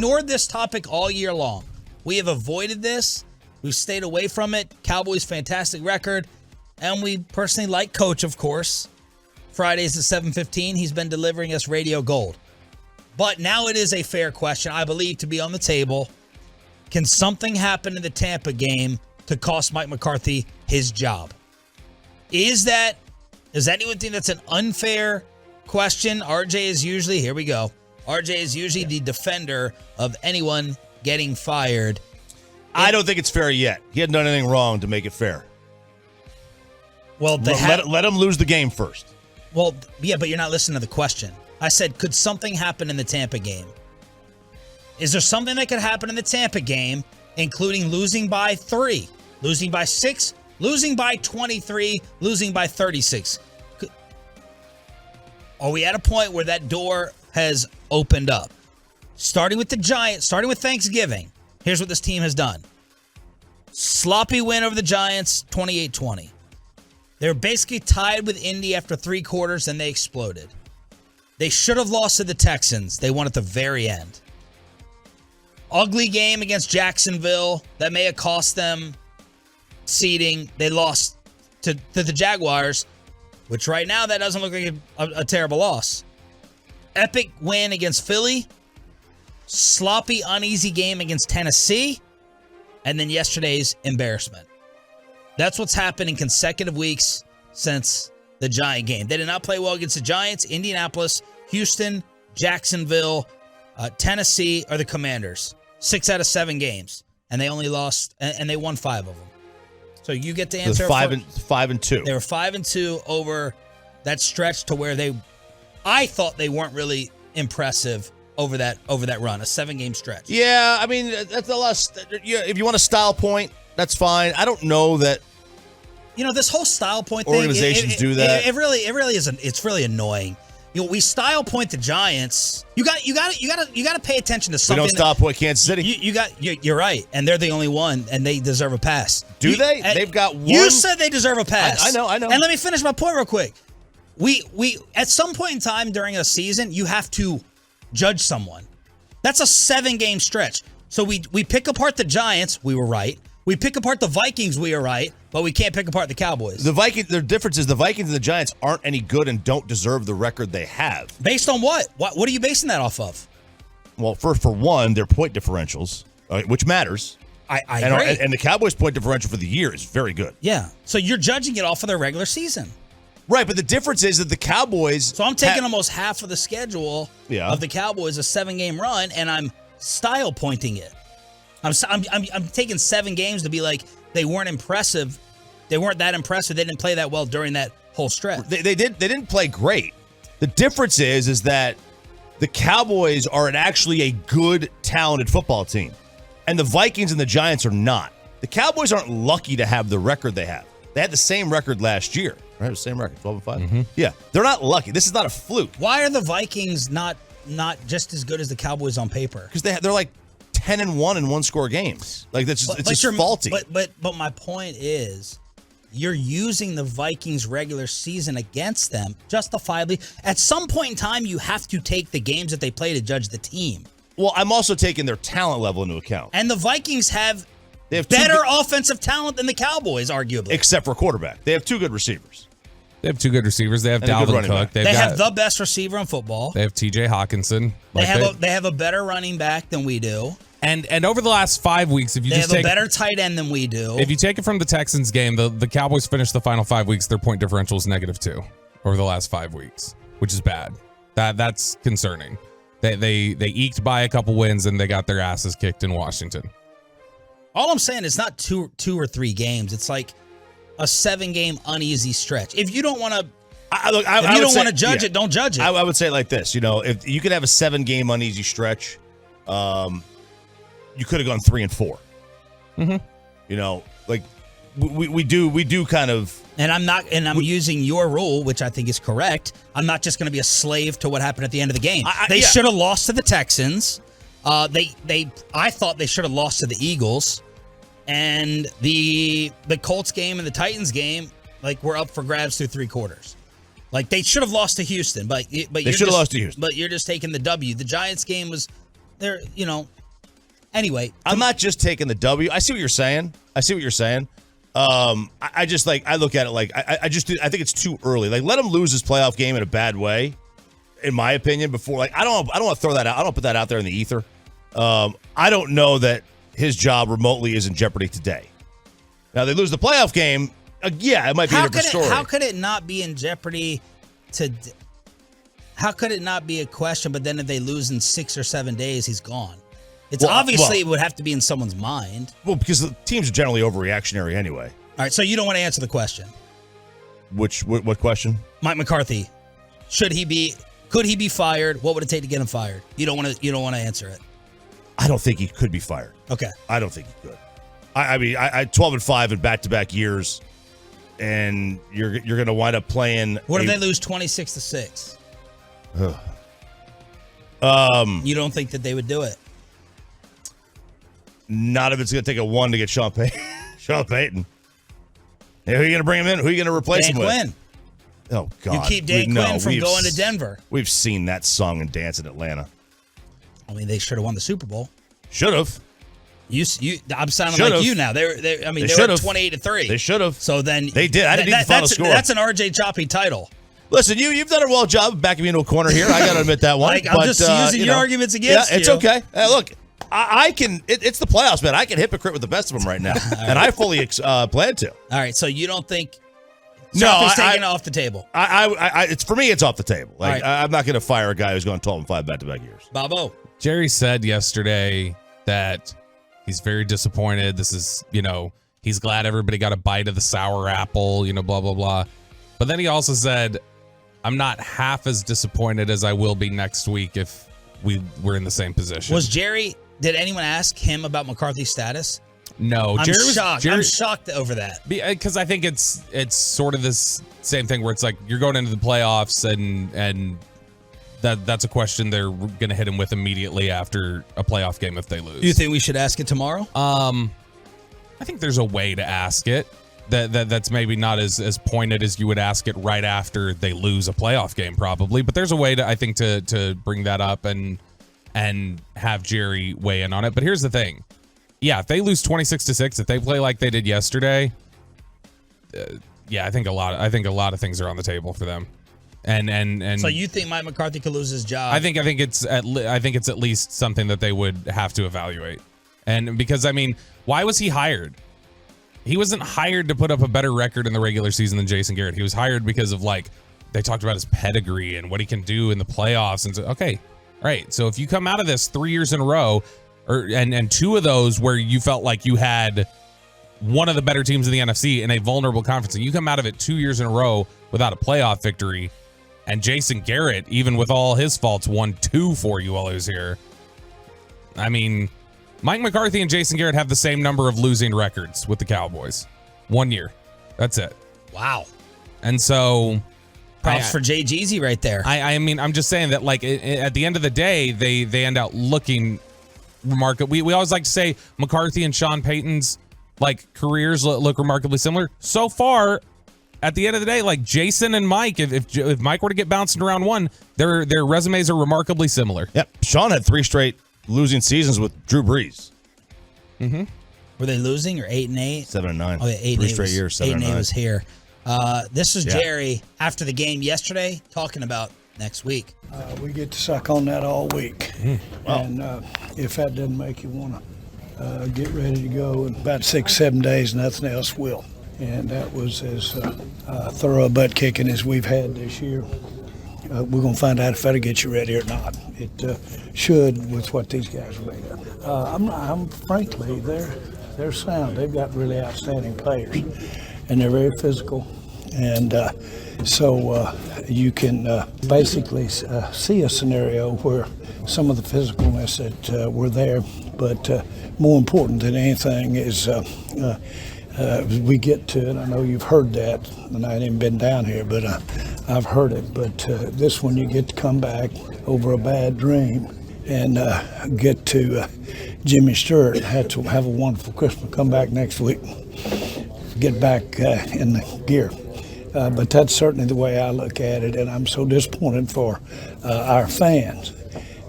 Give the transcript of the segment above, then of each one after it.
ignored this topic all year long. We have avoided this. We've stayed away from it. Cowboys' fantastic record. And we personally like Coach, of course. Fridays at 7:15, he's been delivering us radio gold. But now it is a fair question, I believe, to be on the table. Can something happen in the Tampa game to cost Mike McCarthy his job? Does anyone think that's an unfair question? RJ is usually, here we go. RJ is usually the defender of anyone getting fired. I don't think it's fair yet. He hadn't done anything wrong to make it fair. Well, let him lose the game first. Well, yeah, but you're not listening to the question. I said, could something happen in the Tampa game? Is there something that could happen in the Tampa game, including losing by 3, losing by 6, losing by 23, losing by 36? Are we at a point where that door has opened up? Starting with the Giants, starting with Thanksgiving, here's what this team has done. Sloppy win over the Giants, 28-20. They were basically tied with Indy after 3 quarters, and they exploded. They should have lost to the Texans. They won at the very end. Ugly game against Jacksonville. That may have cost them seeding. They lost to the Jaguars, which right now that doesn't look like a terrible loss. Epic win against Philly. Sloppy, uneasy game against Tennessee. And then yesterday's embarrassment. That's what's happened in consecutive weeks since the Giant game. They did not play well against the Giants, Indianapolis, Houston, Jacksonville, Tennessee, or the Commanders. 6 out of 7 games. And they only lost, and they won 5 of them. So you get to answer. 5 and 2. They were 5 and 2 over that stretch to where I thought they weren't really impressive over that run, a 7-game stretch. Yeah, I mean, that's a lot. If you want a style point, that's fine. I don't know that. This whole style point organizations thing. do that. It really isn't. It's really annoying. We style point the Giants. You got to pay attention to something. We don't style point Kansas City. You're right, and they're the only one, and they deserve a pass. Do they? They've got one. You said they deserve a pass. I know. And let me finish my point real quick. We at some point in time during a season, you have to judge someone. That's a 7-game stretch. So we pick apart the Giants. We were right. We pick apart the Vikings. We were right. But we can't pick apart the Cowboys. The difference is the Vikings and the Giants aren't any good and don't deserve the record they have. Based on what? What are you basing that off of? Well, for one, their point differentials, which matters. I agree. And the Cowboys' point differential for the year is very good. Yeah. So you're judging it off of their regular season. Right, but the difference is that the Cowboys... So I'm taking almost half of the schedule of the Cowboys, a 7-game run, and I'm style pointing it. I'm taking 7 games to be like, they weren't impressive. They weren't that impressive. They didn't play that well during that whole stretch. They didn't play great. The difference is that the Cowboys are actually a good, talented football team. And the Vikings and the Giants are not. The Cowboys aren't lucky to have the record they have. They had the same record last year. Right? The same record, 12-5. Mm-hmm. Yeah. They're not lucky. This is not a fluke. Why are the Vikings not just as good as the Cowboys on paper? Because they're like 10-1 in one-score games. Like it's just faulty. But my point is, you're using the Vikings regular season against them justifiably. At some point in time, you have to take the games that they play to judge the team. Well, I'm also taking their talent level into account. And the Vikings have better offensive talent than the Cowboys, arguably. Except for quarterback. They have 2 good receivers. They have 2 good receivers. They have Dalvin Cook. They have the best receiver in football. They have TJ Hawkinson. They have a better running back than we do. And over the last 5 weeks, if you they have a better tight end than we do. If you take it from the Texans game, the Cowboys finished the final 5 weeks. Their point differential is -2 over the last 5 weeks, which is bad. That's concerning. They eked by a couple wins and they got their asses kicked in Washington. All I'm saying is not 2 or 3 games. It's like a 7-game uneasy stretch. If you don't want to, if you don't want to judge it, don't judge it. I would say it like this. If you could have a 7-game uneasy stretch, you could have gone 3 and 4. Mm-hmm. Like we do kind of. And I'm using your rule, which I think is correct. I'm not just going to be a slave to what happened at the end of the game. They should have lost to the Texans. I thought they should have lost to the Eagles, and the Colts game and the Titans game, like, were up for grabs through 3 quarters. Like, they should have lost to Houston, but they should have lost to Houston. But you're just taking the W. The Giants game was They're, anyway. I'm not just taking the W. I see what you're saying. I just I look at it like I think it's too early. Like, let him lose his playoff game in a bad way, in my opinion. Before, I don't want to throw that out. I don't put that out there in the ether. I don't know that his job remotely is in jeopardy today. Now they lose the playoff game. Yeah, it might be a different story. How could it not be in jeopardy how could it not be a question? But then if they lose in 6 or 7 days, he's gone. It's obviously it would have to be in someone's mind. Well, because the teams are generally overreactionary anyway. All right, so you don't want to answer the question. What question? Mike McCarthy, could he be fired? What would it take to get him fired? You don't want to answer it. I don't think he could be fired. Okay. I don't think he could. I mean, 12-5 in back-to-back years, and you're going to wind up playing. What if they lose 26-6? You don't think that they would do it? Not if it's going to take a 1 to get Sean Payton. Sean Payton. Who are you going to bring him in? Who are you going to replace him with? Quinn. Oh, God. You keep Dan Quinn from going to Denver. We've seen that song and dance in Atlanta. I mean, they should have won the Super Bowl. Should have. I'm sounding Should've. like you now. They were 28-3. They should have. So then they did. I didn't need the final score. That's an RJ Choppy title. Listen, you've done a well job of backing me into a corner here. I got to admit that one. I'm just using your arguments against you. Yeah, it's okay. Look, I can. It's the playoffs, man. I can hypocrite with the best of them right now, and I fully plan to. All right, so you don't think Choppy's taking it off the table? It's for me. It's off the table. Right. I'm not going to fire a guy who's gone 12-5 back-to-back years. Bobo. Jerry said yesterday that he's very disappointed. This is, he's glad everybody got a bite of the sour apple, blah, blah, blah. But then he also said, I'm not half as disappointed as I will be next week if we were in the same position. Did anyone ask him about McCarthy's status? No. I'm shocked. I'm shocked over that. Because I think it's sort of this same thing where it's like you're going into the playoffs and that's a question they're going to hit him with immediately after a playoff game if they lose. You think we should ask it tomorrow? I think there's a way to ask it that's maybe not as pointed as you would ask it right after they lose a playoff game probably, but there's a way to bring that up and have Jerry weigh in on it. But here's the thing. Yeah, if they lose 26-6, if they play like they did yesterday, I think a lot of things are on the table for them. And so you think Mike McCarthy could lose his job? I think it's at least something that they would have to evaluate. And because why was he hired? He wasn't hired to put up a better record in the regular season than Jason Garrett. He was hired because of they talked about his pedigree and what he can do in the playoffs. And so, okay, right. So if you come out of this 3 years in a row, and 2 of those where you felt like you had one of the better teams in the NFC in a vulnerable conference, and you come out of it 2 years in a row without a playoff victory. And Jason Garrett, even with all his faults, won 2 for you while he was here. Mike McCarthy and Jason Garrett have the same number of losing records with the Cowboys. 1 year. That's it. Wow. And so... Props for Jay Jeezy right there. I'm just saying that, at the end of the day, they end up looking remarkable. We always like to say McCarthy and Sean Payton's, careers look remarkably similar. So far... At the end of the day, Jason and Mike, if Mike were to get bounced in round 1, their resumes are remarkably similar. Yep. Sean had 3 straight losing seasons with Drew Brees. Mm-hmm. Were they losing or 8-8? 7-9. Oh, yeah, 8-8. 3 straight years. 8-8 was here. This was Jerry after the game yesterday talking about next week. We get to suck on that all week. Wow. And if that doesn't make you want to get ready to go in about 6-7 days, nothing else will. And that was as thorough a butt kicking as we've had this year. We're going to find out if that'll get you ready or not. It should with what these guys are made of. Frankly, they're sound. They've got really outstanding players, and they're very physical. And so you can basically see a scenario where some of the physicalness that were there, but more important than anything is we get to it. I know you've heard that, and I haven't been down here, but I've heard it. But this one, you get to come back over a bad dream and get to Jimmy Stewart. Had to have a wonderful Christmas. Come back next week, get back in the gear. But that's certainly the way I look at it, and I'm so disappointed for our fans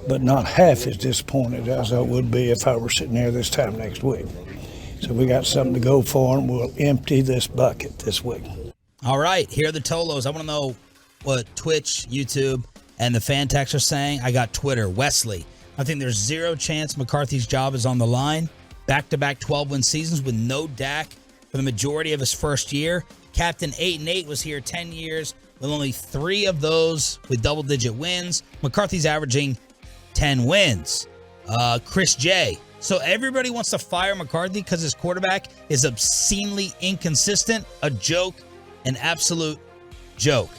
but not half as disappointed as I would be if I were sitting there this time next week. So we got something to go for, and we'll empty this bucket this week. All right, here are the Tolos. I want to know what Twitch, YouTube, and the fan techs are saying. I got Twitter. Wesley, I think there's zero chance McCarthy's job is on the line. Back-to-back 12-win seasons with no Dak for the majority of his first year. Captain 8-8 was here 10 years with only 3 of those with double-digit wins. McCarthy's averaging 10 wins. Chris J. So everybody wants to fire McCarthy because his quarterback is obscenely inconsistent. A joke, an absolute joke.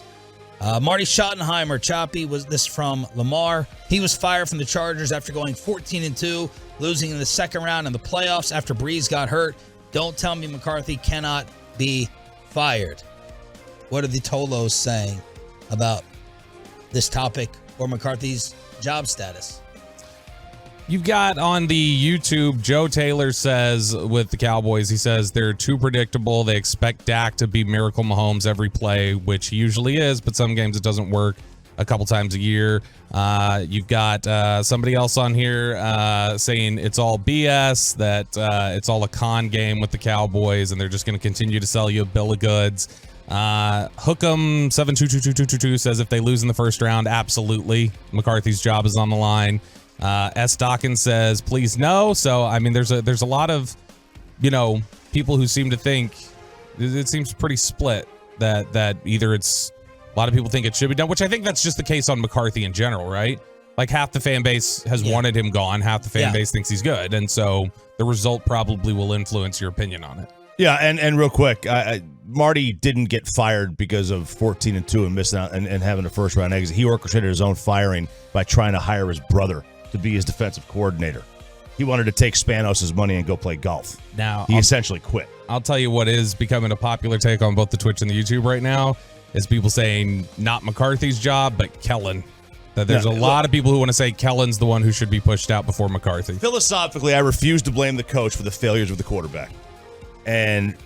Marty Schottenheimer, Choppy, was this from Lamar. He was fired from the Chargers after going 14-2, losing in the second round in the playoffs after Breeze got hurt. Don't tell me McCarthy cannot be fired. What are the Tolos saying about this topic or McCarthy's job status? You've got on the YouTube, Joe Taylor says with the Cowboys, he says they're too predictable. They expect Dak to be Miracle Mahomes every play, which he usually is, but some games it doesn't work a couple times a year. You've got somebody else on here saying it's all BS, that it's all a con game with the Cowboys, and they're just going to continue to sell you a bill of goods. Hookem 7222222 says if they lose in the first round, absolutely. McCarthy's job is on the line. S. Dawkins says, please no. So, I mean, there's a lot of, people who seem to think it seems pretty split that either it's a lot of people think it should be done, which I think that's just the case on McCarthy in general, right? Like half the fan base has wanted him gone. Half the fan base thinks he's good. And so the result probably will influence your opinion on it. Yeah. And real quick, Marty didn't get fired because of 14-2 and missing out and having a first round exit. He orchestrated his own firing by trying to hire his brother to be his defensive coordinator. He wanted to take Spanos' money and go play golf. Now he essentially quit. I'll tell you what is becoming a popular take on both the Twitch and the YouTube right now is people saying not McCarthy's job, but Kellen. That there's a lot of people who want to say Kellen's the one who should be pushed out before McCarthy. Philosophically, I refuse to blame the coach for the failures of the quarterback. And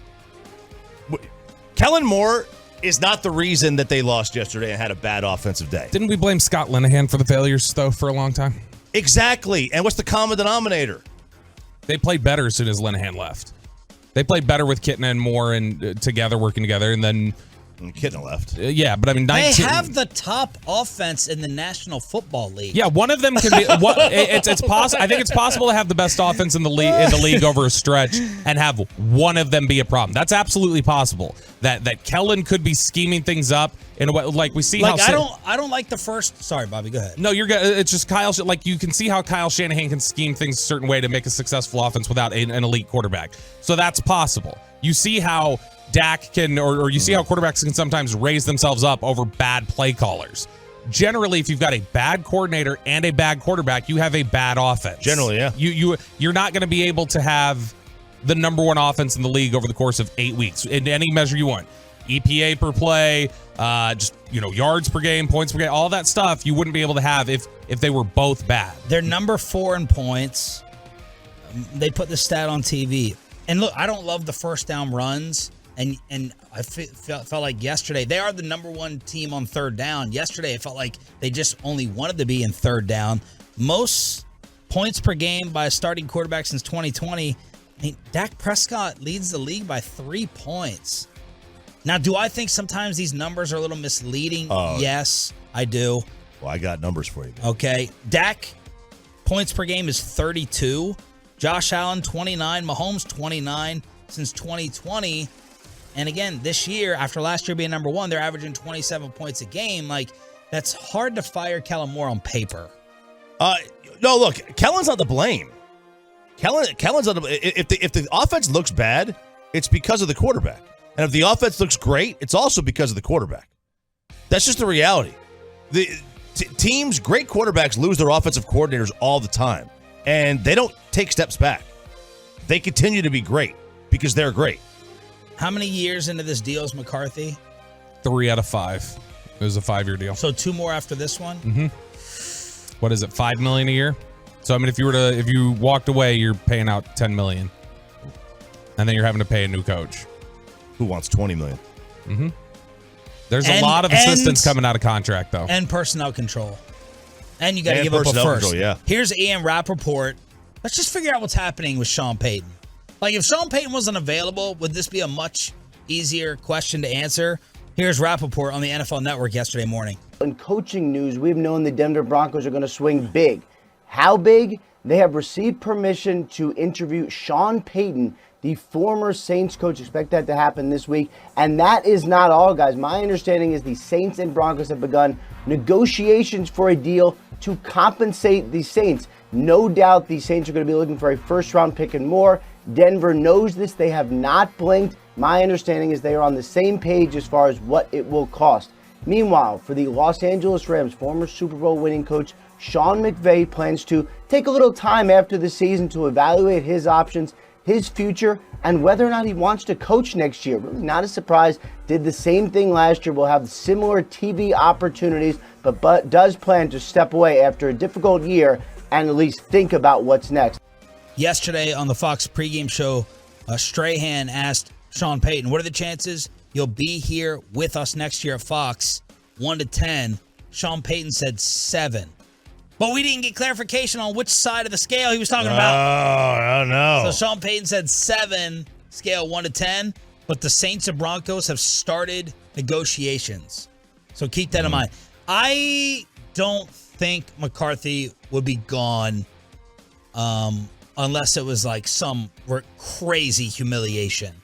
Kellen Moore is not the reason that they lost yesterday and had a bad offensive day. Didn't we blame Scott Linehan for the failures, though, for a long time? Exactly. And what's the common denominator? They played better as soon as Linehan left. They played better with Kitten and Moore and working together, and then Kitten left. Yeah, but I mean, they have the top offense in the National Football League. Yeah, one of them can be. It's possible. I think it's possible to have the best offense in the league over a stretch and have one of them be a problem. That's absolutely possible. That Kellen could be scheming things up in a way like we see. Like I don't like the first. Sorry, Bobby, go ahead. No, you're good. It's just Kyle. Like you can see how Kyle Shanahan can scheme things a certain way to make a successful offense without an elite quarterback. So that's possible. You see how Dak can, or you see how quarterbacks can sometimes raise themselves up over bad play callers. Generally, if you've got a bad coordinator and a bad quarterback, you have a bad offense. Generally, yeah. You're not going to be able to have the number one offense in the league over the course of 8 weeks in any measure you want. EPA per play, yards per game, points per game, all that stuff you wouldn't be able to have if they were both bad. They're number 4 in points. They put the stat on TV. And look, I don't love the first down runs. And I felt like yesterday, they are the number 1 team on third down. Yesterday, it felt like they just only wanted to be in third down. Most points per game by a starting quarterback since 2020. I mean, Dak Prescott leads the league by 3 points. Now, do I think sometimes these numbers are a little misleading? Yes, I do. Well, I got numbers for you. Okay. Dak, points per game is 32. Josh Allen, 29. Mahomes, 29 since 2020. And again, this year, after last year being number 1, they're averaging 27 points a game. Like, that's hard to fire Kellen Moore on paper. No, look, Kellen's not to blame. Kellen's not to, if the offense looks bad, it's because of the quarterback. And if the offense looks great, it's also because of the quarterback. That's just the reality. The teams, great quarterbacks lose their offensive coordinators all the time. And they don't take steps back. They continue to be great because they're great. How many years into this deal is McCarthy? 3 out of 5. It was a 5-year deal. So 2 more after this one? Mm-hmm. What is it, $5 million a year? So I mean, if you walked away, you're paying out $10 million, and then you're having to pay a new coach. Who wants $20 million? Mm-hmm. There's a lot of assistants coming out of contract, though, and personnel control. And you got to give up a personnel first. control, yeah. Here's Ian Rappaport. Let's just figure out what's happening with Sean Payton. Like, if Sean Payton wasn't available, would this be a much easier question to answer? Here's Rappaport on the NFL Network yesterday morning. In coaching news, we've known the Denver Broncos are going to swing big. How big? They have received permission to interview Sean Payton, the former Saints coach. Expect that to happen this week. And that is not all, guys. My understanding is the Saints and Broncos have begun negotiations for a deal to compensate the Saints. No doubt the Saints are going to be looking for a first-round pick and more. Denver knows this. They have not blinked. My understanding is they are on the same page as far as what it will cost. Meanwhile, for the Los Angeles Rams, former Super Bowl winning coach Sean McVay plans to take a little time after the season to evaluate his options, his future, and whether or not he wants to coach next year. Really not a surprise. Did the same thing last year. Will have similar TV opportunities, but does plan to step away after a difficult year and at least think about what's next. Yesterday on the Fox pregame show, Strahan asked Sean Payton, what are the chances you'll be here with us next year at Fox? 1 to 10. Sean Payton said 7. But we didn't get clarification on which side of the scale he was talking about. Oh, I don't know. So Sean Payton said 7, scale 1 to 10. But the Saints and Broncos have started negotiations. So keep that in mind. I don't think McCarthy would be gone unless it was like some crazy humiliation.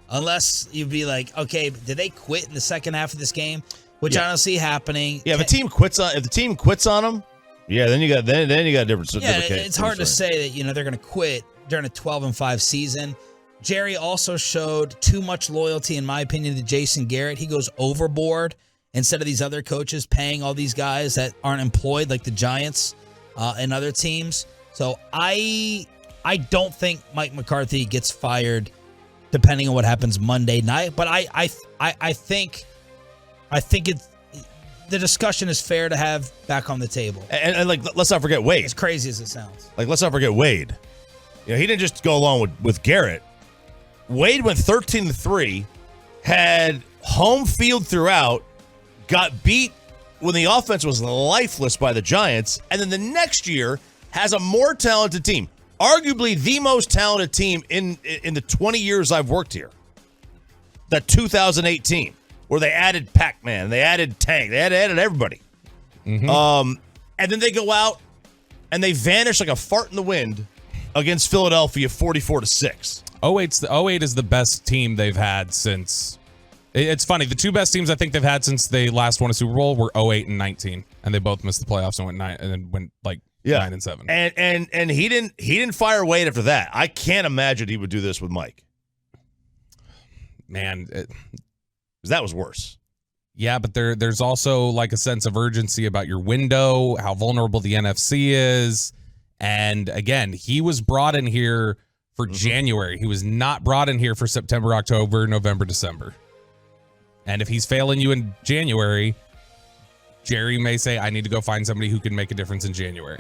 Unless you'd be like, okay, did they quit in the second half of this game? Which I don't see happening. Yeah, if the team quits on them, yeah, then you got a different. Yeah, it's hard to say that they're going to quit during a 12-5 season. Jerry also showed too much loyalty, in my opinion, to Jason Garrett. He goes overboard instead of these other coaches paying all these guys that aren't employed, like the Giants and other teams. So I don't think Mike McCarthy gets fired, depending on what happens Monday night. But I think the discussion is fair to have back on the table. And let's not forget Wade. As crazy as it sounds. Let's not forget Wade. He didn't just go along with Garrett. Wade went 13-3, had home field throughout, got beat when the offense was lifeless by the Giants, and then the next year has a more talented team. Arguably the most talented team in the 20 years I've worked here. The 2018, where they added Pac-Man, they added Tank, they added everybody. Mm-hmm. And then they go out and they vanish like a fart in the wind against Philadelphia 44-6. 08 is the best team they've had since. It's funny. The two best teams I think they've had since they last won a Super Bowl were 08 and 19, and they both missed the playoffs and went 9 and 7. And he didn't fire Wade after that. I can't imagine he would do this with Mike. Man, because that was worse. Yeah, but there's also like a sense of urgency about your window, how vulnerable the NFC is. And again, he was brought in here for January. He was not brought in here for September, October, November, December. And if he's failing you in January, Jerry may say, I need to go find somebody who can make a difference in January.